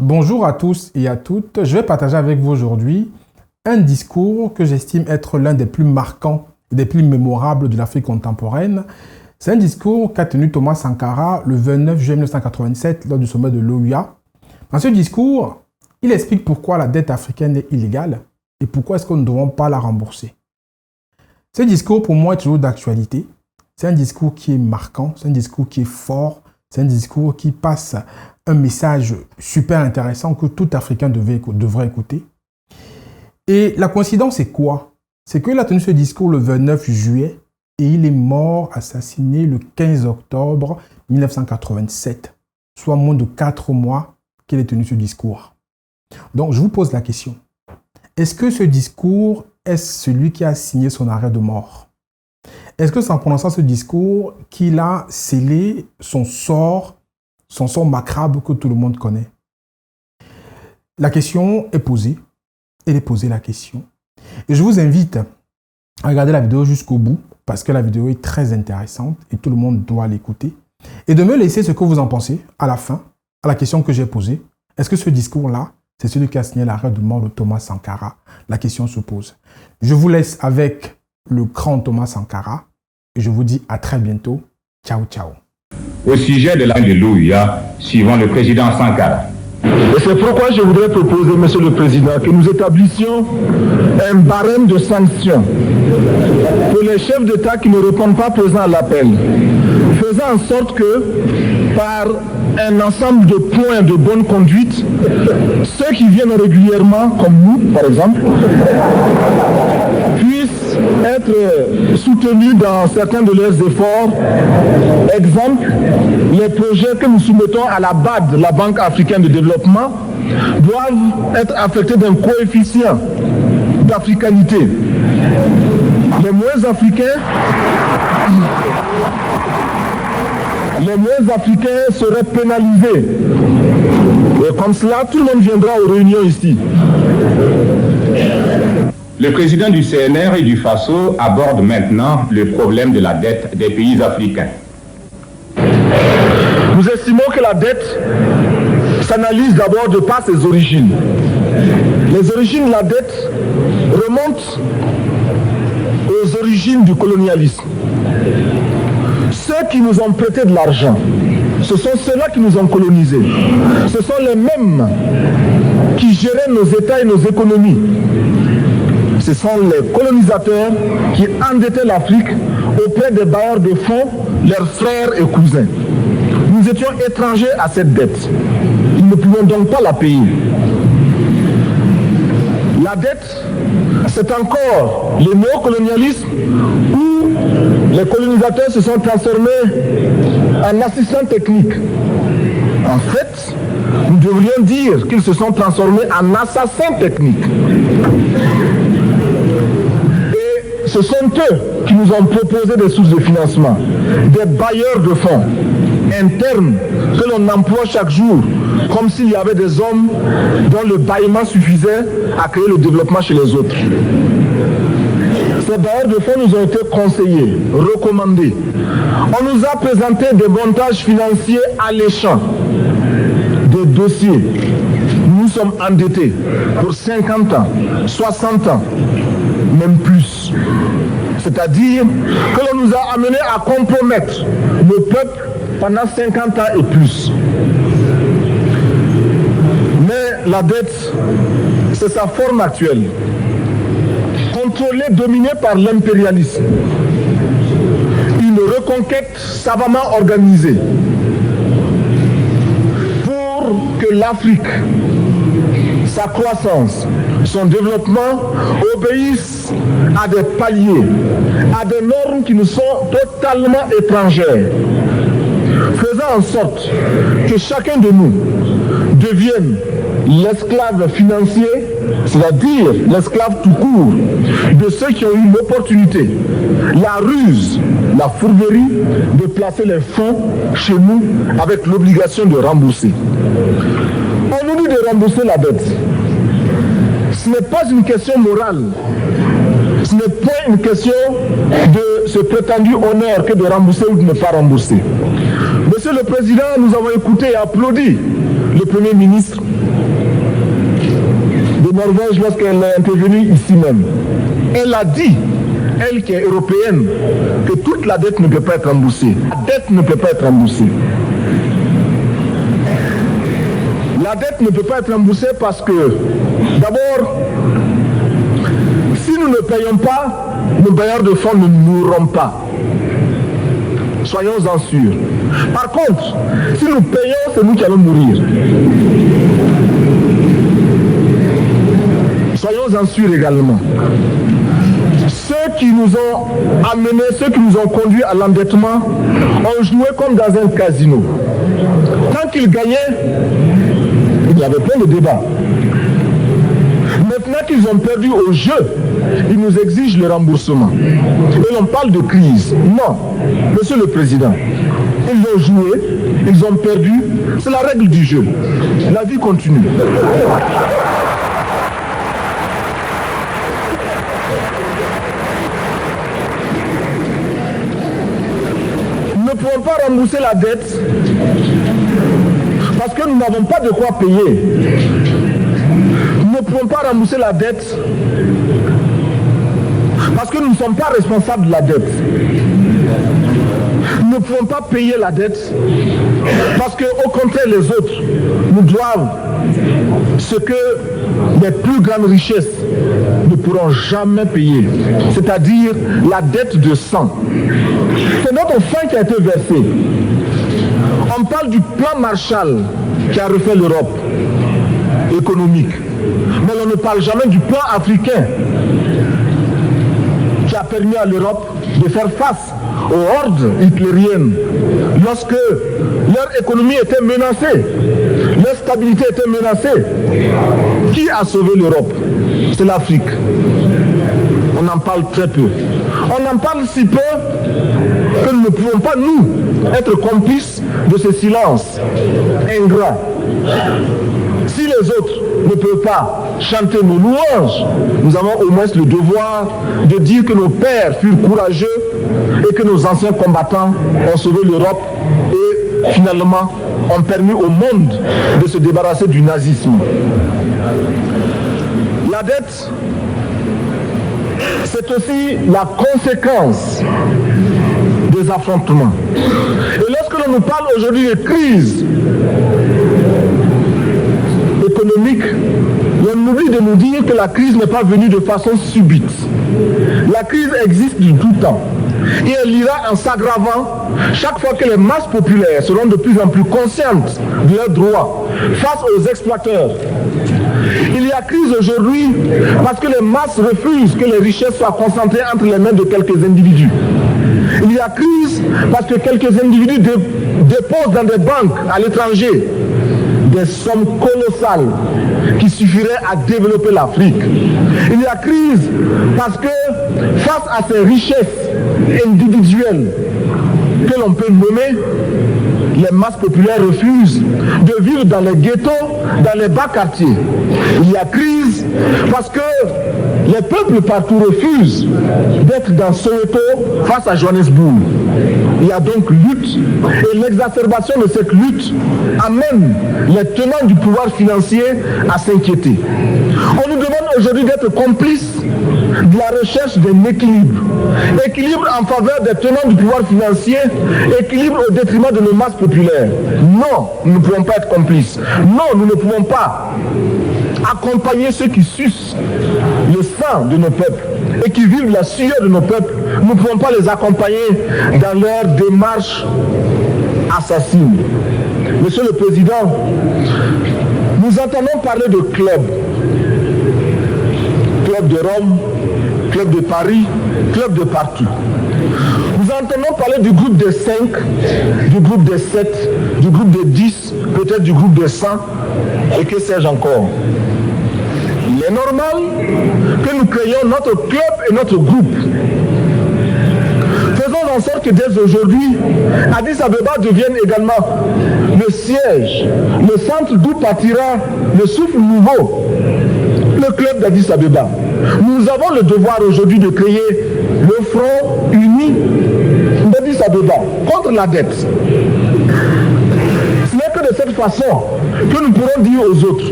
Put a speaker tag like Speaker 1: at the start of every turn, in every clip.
Speaker 1: Bonjour à tous et à toutes. Je vais partager avec vous aujourd'hui un discours que j'estime être l'un des plus marquants et des plus mémorables de l'Afrique contemporaine. C'est un discours qu'a tenu Thomas Sankara le 29 juillet 1987 lors du sommet de l'OUA. Dans ce discours, il explique pourquoi la dette africaine est illégale et pourquoi est-ce que nous ne devons pas la rembourser. Ce discours, pour moi, est toujours d'actualité. C'est un discours qui est marquant, c'est un discours qui est fort, c'est un discours qui passe un message super intéressant que tout Africain devrait écouter. Et la coïncidence, c'est quoi? C'est qu'il a tenu ce discours le 29 juillet et il est mort, assassiné le 15 octobre 1987, soit moins de 4 mois qu'il ait tenu ce discours. Donc, je vous pose la question. Est-ce que ce discours est celui qui a signé son arrêt de mort? Est-ce que c'est en prononçant ce discours qu'il a scellé son sort macabre que tout le monde connaît? La question est posée. Elle est posée la question. Et je vous invite à regarder la vidéo jusqu'au bout parce que la vidéo est très intéressante et tout le monde doit l'écouter. Et de me laisser ce que vous en pensez à la fin, à la question que j'ai posée. Est-ce que ce discours-là, c'est celui qui a signé l'arrêt de mort de Thomas Sankara? La question se pose. Je vous laisse avec le grand Thomas Sankara et je vous dis à très bientôt. Ciao, ciao.
Speaker 2: Au sujet de l'arrêt de l'OUA, suivant le président Sankara.
Speaker 3: Et c'est pourquoi je voudrais proposer, Monsieur le Président, que nous établissions un barème de sanctions pour les chefs d'État qui ne répondent pas présents à l'appel, faisant en sorte que, par un ensemble de points de bonne conduite, ceux qui viennent régulièrement, comme nous, par exemple, puissent être soutenus dans certains de leurs efforts. Exemple, les projets que nous soumettons à la BAD, la Banque africaine de développement, doivent être affectés d'un coefficient d'africanité. Les moins africains seraient pénalisés. Et comme cela, tout le monde viendra aux réunions ici.
Speaker 2: Le président du CNR et du FASO aborde maintenant le problème de la dette des pays africains.
Speaker 3: Nous estimons que la dette s'analyse d'abord de par ses origines. Les origines de la dette remontent aux origines du colonialisme. Ceux qui nous ont prêté de l'argent, ce sont ceux-là qui nous ont colonisés. Ce sont les mêmes qui géraient nos États et nos économies. Ce sont les colonisateurs qui endettaient l'Afrique auprès des bailleurs de fonds, leurs frères et cousins. Nous étions étrangers à cette dette. Nous ne pouvions donc pas la payer. La dette, c'est encore le néocolonialisme où les colonisateurs se sont transformés en assistants techniques. En fait, nous devrions dire qu'ils se sont transformés en assassins techniques. Et ce sont eux qui nous ont proposé des sources de financement, des bailleurs de fonds internes que l'on emploie chaque jour, comme s'il y avait des hommes dont le bâillement suffisait à créer le développement chez les autres. Ces bailleurs de fonds nous ont été conseillés, recommandés. On nous a présenté des montages financiers alléchants, des dossiers. Nous sommes endettés pour 50 ans, 60 ans, même plus. C'est-à-dire que l'on nous a amenés à compromettre le peuple pendant 50 ans et plus. Mais la dette, c'est sa forme actuelle. Contrôlée, dominée par l'impérialisme. Une reconquête savamment organisée pour que l'Afrique, sa croissance, son développement obéissent à des paliers, à des normes qui nous sont totalement étrangères, faisant en sorte que chacun de nous devienne l'esclave financier, c'est-à-dire l'esclave tout court, de ceux qui ont eu l'opportunité, la ruse, la fourberie de placer les fonds chez nous avec l'obligation de rembourser. On nous dit de rembourser la dette. Ce n'est pas une question morale. Ce n'est pas une question de ce prétendu honneur que de rembourser ou de ne pas rembourser. Monsieur le Président, nous avons écouté et applaudi le Premier ministre Norvège lorsqu'elle est intervenue ici même. Elle a dit, elle qui est européenne, que toute la dette ne peut pas être remboursée. La dette ne peut pas être remboursée. La dette ne peut pas être remboursée parce que, d'abord, si nous ne payons pas, nos bailleurs de fonds ne mourront pas. Soyons-en sûrs. Par contre, si nous payons, c'est nous qui allons mourir. Soyons-en sûrs également. Ceux qui nous ont amenés, ceux qui nous ont conduits à l'endettement, ont joué comme dans un casino. Quand ils gagnaient, il y avait plein de débats. Maintenant qu'ils ont perdu au jeu, ils nous exigent le remboursement. Et on parle de crise. Non, Monsieur le Président, ils ont joué, ils ont perdu, c'est la règle du jeu. La vie continue. Nous ne pouvons pas rembourser la dette parce que nous n'avons pas de quoi payer. Nous ne pouvons pas rembourser la dette parce que nous ne sommes pas responsables de la dette. Nous ne pouvons pas payer la dette parce qu'au contraire, les autres nous doivent ce que les plus grandes richesses ne pourront jamais payer, c'est-à-dire la dette de sang. C'est notre fin qui a été versée. On parle du plan Marshall qui a refait l'Europe économique. Mais on ne parle jamais du plan africain qui a permis à l'Europe de faire face aux hordes hitlériennes lorsque leur économie était menacée, leur stabilité était menacée. Qui a sauvé l'Europe? C'est l'Afrique. On en parle très peu. On en parle si peu que nous ne pouvons pas, nous, être complices de ce silence ingrat. Si les autres ne peuvent pas chanter nos louanges, nous avons au moins le devoir de dire que nos pères furent courageux et que nos anciens combattants ont sauvé l'Europe et finalement ont permis au monde de se débarrasser du nazisme. La dette, c'est aussi la conséquence des affrontements. Et lorsque l'on nous parle aujourd'hui de crise économique, on oublie de nous dire que la crise n'est pas venue de façon subite. La crise existe du tout temps. Et elle ira en s'aggravant chaque fois que les masses populaires seront de plus en plus conscientes de leurs droits face aux exploiteurs. Il y a crise aujourd'hui parce que les masses refusent que les richesses soient concentrées entre les mains de quelques individus. Il y a crise parce que quelques individus déposent dans des banques à l'étranger des sommes colossales qui suffiraient à développer l'Afrique. Il y a crise parce que face à ces richesses individuelles que l'on peut nommer, les masses populaires refusent de vivre dans les ghettos, dans les bas quartiers. Il y a crise parce que les peuples partout refusent d'être dans Soweto face à Johannesburg. Il y a donc lutte et l'exacerbation de cette lutte amène les tenants du pouvoir financier à s'inquiéter. On nous demande aujourd'hui d'être complices de la recherche d'un équilibre. Équilibre en faveur des tenants du pouvoir financier, équilibre au détriment de nos masses populaires. Non, nous ne pouvons pas être complices. Non, nous ne pouvons pas accompagner ceux qui sucent le sang de nos peuples et qui vivent la sueur de nos peuples. Nous ne pouvons pas les accompagner dans leur démarche assassine. Monsieur le Président, nous entendons parler de clubs. Club de Rome, club de Paris, club de partout. Nous entendons parler du groupe des 5, du groupe des 7, du groupe des 10, peut-être du groupe des 100, et que sais-je encore. Il est normal que nous créions notre club et notre groupe. Faisons en sorte que dès aujourd'hui, Addis Abeba devienne également le siège, le centre d'où partira le souffle nouveau, le club d'Addis Abeba. Nous avons le devoir aujourd'hui de créer le front uni d'Addis Abeba contre la dette. Ce n'est que de cette façon que nous pourrons dire aux autres,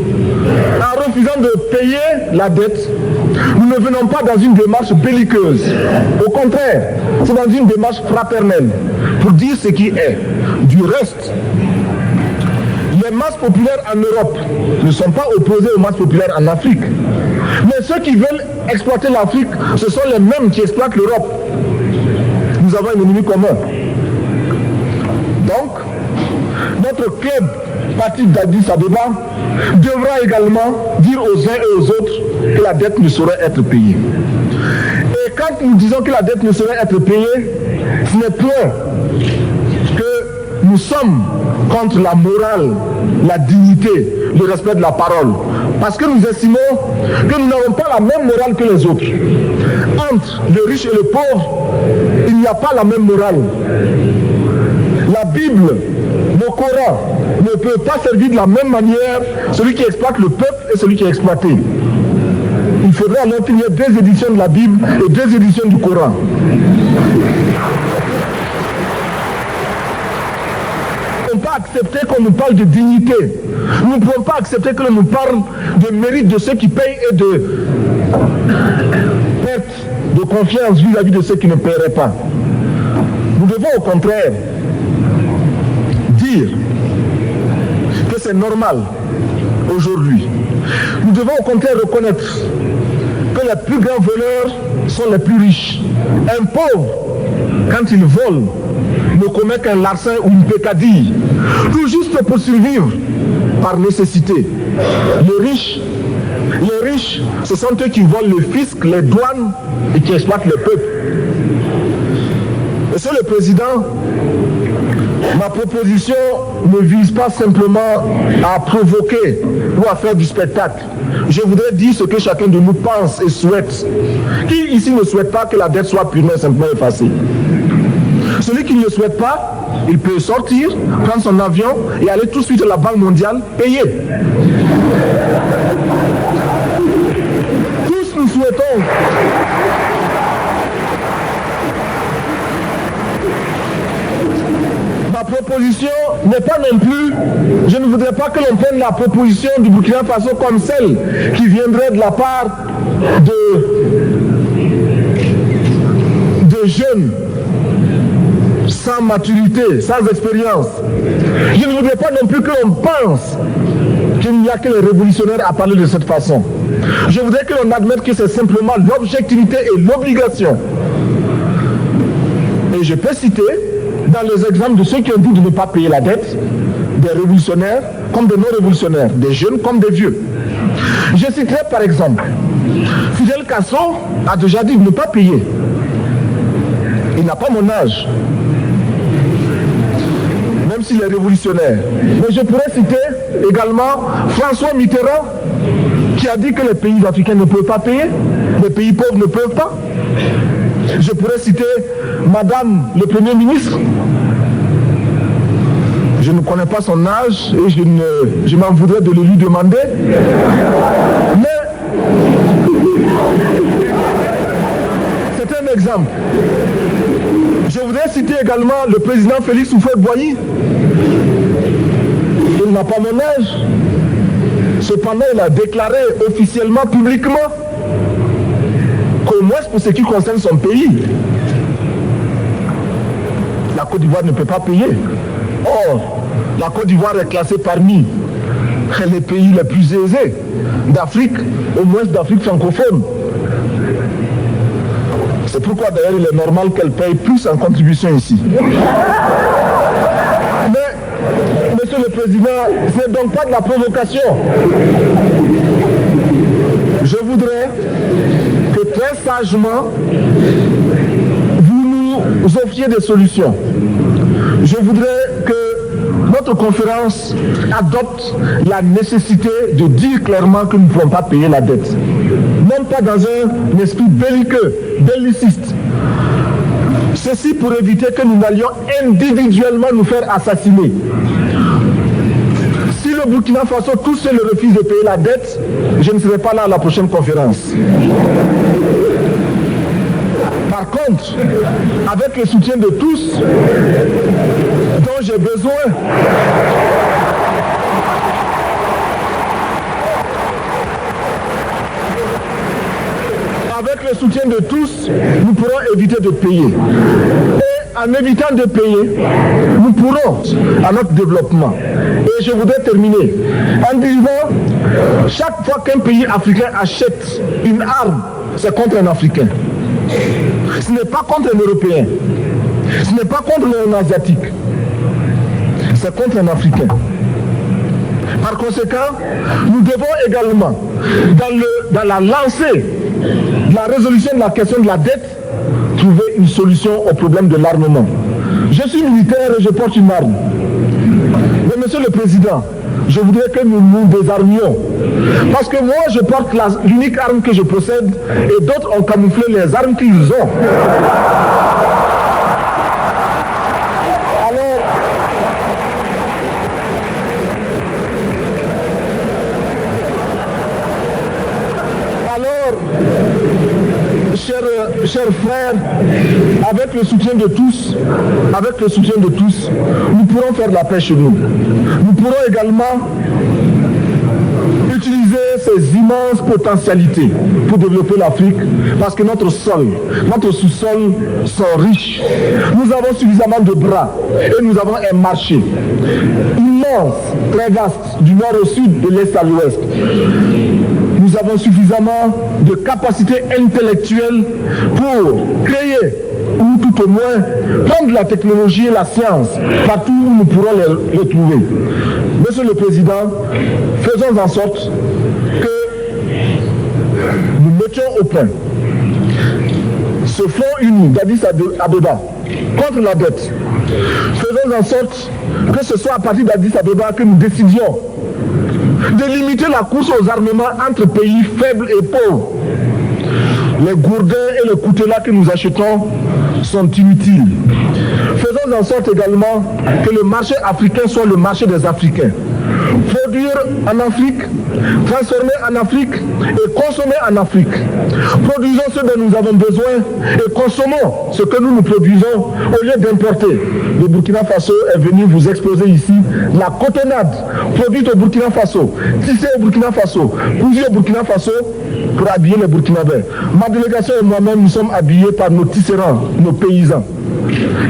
Speaker 3: en refusant de payer la dette, nous ne venons pas dans une démarche belliqueuse. Au contraire, c'est dans une démarche fraternelle pour dire ce qui est. Du reste, les masses populaires en Europe ne sont pas opposées aux masses populaires en Afrique. Mais ceux qui veulent exploiter l'Afrique, ce sont les mêmes qui exploitent l'Europe. Nous avons un ennemi commun. Donc, notre club parti d'Addis Abeba devra également dire aux uns et aux autres que la dette ne saurait être payée. Et quand nous disons que la dette ne saurait être payée, ce n'est point que nous sommes contre la morale, la dignité, le respect de la parole. Parce que nous estimons que nous n'avons pas la même morale que les autres. Entre le riche et le pauvre, il n'y a pas la même morale. La Bible, le Coran, ne peut pas servir de la même manière celui qui exploite le peuple et celui qui est exploité. Il faudrait alors qu'il y ait deux éditions de la Bible et deux éditions du Coran. Nous ne pouvons pas accepter qu'on nous parle de dignité. Nous ne pouvons pas accepter que l'on nous parle de mérite de ceux qui payent et de perte de confiance vis-à-vis de ceux qui ne paieraient pas. Nous devons au contraire dire que c'est normal aujourd'hui. Nous devons au contraire reconnaître que les plus grands voleurs sont les plus riches. Un pauvre, quand il vole, ne commet qu'un larcin ou une peccadille, tout juste pour survivre par nécessité. Les riches, ce sont eux qui volent le fisc, les douanes et qui exploitent le peuple. Monsieur le Président, ma proposition ne vise pas simplement à provoquer ou à faire du spectacle. Je voudrais dire ce que chacun de nous pense et souhaite. Qui ici ne souhaite pas que la dette soit purement et simplement effacée? Celui qui ne le souhaite pas, il peut sortir, prendre son avion et aller tout de suite à la Banque mondiale payer. Tous nous souhaitons proposition n'est pas non plus, je ne voudrais pas que l'on prenne la proposition du Burkina Faso comme celle qui viendrait de la part de jeunes sans maturité, sans expérience. Je ne voudrais pas non plus que l'on pense qu'il n'y a que les révolutionnaires à parler de cette façon. Je voudrais que l'on admette que c'est simplement l'objectivité et l'obligation. Et je peux citer dans les exemples de ceux qui ont dit de ne pas payer la dette, des révolutionnaires comme des non-révolutionnaires, des jeunes comme des vieux. Je citerai par exemple, Fidel Castro a déjà dit de ne pas payer. Il n'a pas mon âge, même s'il est révolutionnaire. Mais je pourrais citer également François Mitterrand, qui a dit que les pays africains ne peuvent pas payer, les pays pauvres ne peuvent pas. Je pourrais citer Madame le Premier ministre. Je ne connais pas son âge et je m'en voudrais de le lui demander. Mais c'est un exemple. Je voudrais citer également le président Félix Houphouët-Boigny. Il n'a pas mon âge. Cependant, il a déclaré officiellement, publiquement, qu'au moins pour ce qui concerne son pays, la Côte d'Ivoire ne peut pas payer. Or, la Côte d'Ivoire est classée parmi les pays les plus aisés d'Afrique, au moins d'Afrique francophone. C'est pourquoi d'ailleurs il est normal qu'elle paye plus en contribution ici. Mais, Monsieur le Président, ce n'est donc pas de la provocation. Je voudrais que très sagement, vous nous offriez des solutions. Je voudrais que notre conférence adopte la nécessité de dire clairement que nous ne pouvons pas payer la dette. Même pas dans un esprit belliqueux, belliciste. Ceci pour éviter que nous n'allions individuellement nous faire assassiner. Si le Burkina Faso tout seul refuse de payer la dette, je ne serai pas là à la prochaine conférence. Par contre, avec le soutien de tous, dont j'ai besoin, avec le soutien de tous, nous pourrons éviter de payer. Et en évitant de payer, nous pourrons à notre développement. Et je voudrais terminer en disant, chaque fois qu'un pays africain achète une arme, c'est contre un Africain. Ce n'est pas contre un Européen. Ce n'est pas contre un Asiatique. C'est contre un Africain. Par conséquent, nous devons également, dans la lancée de la résolution de la question de la dette, trouver une solution au problème de l'armement. Je suis militaire et je porte une arme. Mais Monsieur le Président, je voudrais que nous nous désarmions. Parce que moi, je porte l'unique arme que je possède et d'autres ont camouflé les armes qu'ils ont. Chers frères, avec le soutien de tous, nous pourrons faire la paix chez nous. Nous pourrons également utiliser ces immenses potentialités pour développer l'Afrique, parce que notre sous-sol sont riches. Nous avons suffisamment de bras et nous avons un marché immense, très vaste, du nord au sud, de l'est à l'ouest. Nous avons suffisamment de capacités intellectuelles pour créer, ou tout au moins prendre la technologie et la science partout où nous pourrons les trouver. Monsieur le Président, faisons en sorte que nous mettions au point ce fonds uni d'Addis Abeba contre la dette. Faisons en sorte que ce soit à partir d'Addis Abeba que nous décidions de limiter la course aux armements entre pays faibles et pauvres. Les gourdins et les coutelas que nous achetons sont inutiles. Faisons en sorte également que le marché africain soit le marché des Africains. Produire en Afrique, transformer en Afrique et consommer en Afrique. Produisons ce dont nous avons besoin et consommons ce que nous produisons au lieu d'importer. Le Burkina Faso est venu vous exposer ici la cotonnade produite au Burkina Faso, tissée au Burkina Faso, cousue au Burkina Faso pour habiller les Burkinabés. Ma délégation et moi-même, nous sommes habillés par nos tisserands, nos paysans.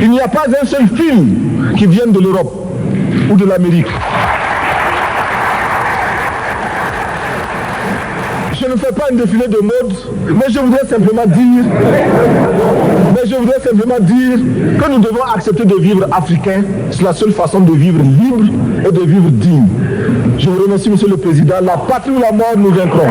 Speaker 3: Il n'y a pas un seul fil qui vienne de l'Europe ou de l'Amérique. Je ne fais pas un défilé de mode, mais je voudrais simplement dire que nous devons accepter de vivre africain. C'est la seule façon de vivre libre et de vivre digne. Je vous remercie, Monsieur le Président. La patrie ou la mort, nous vaincrons.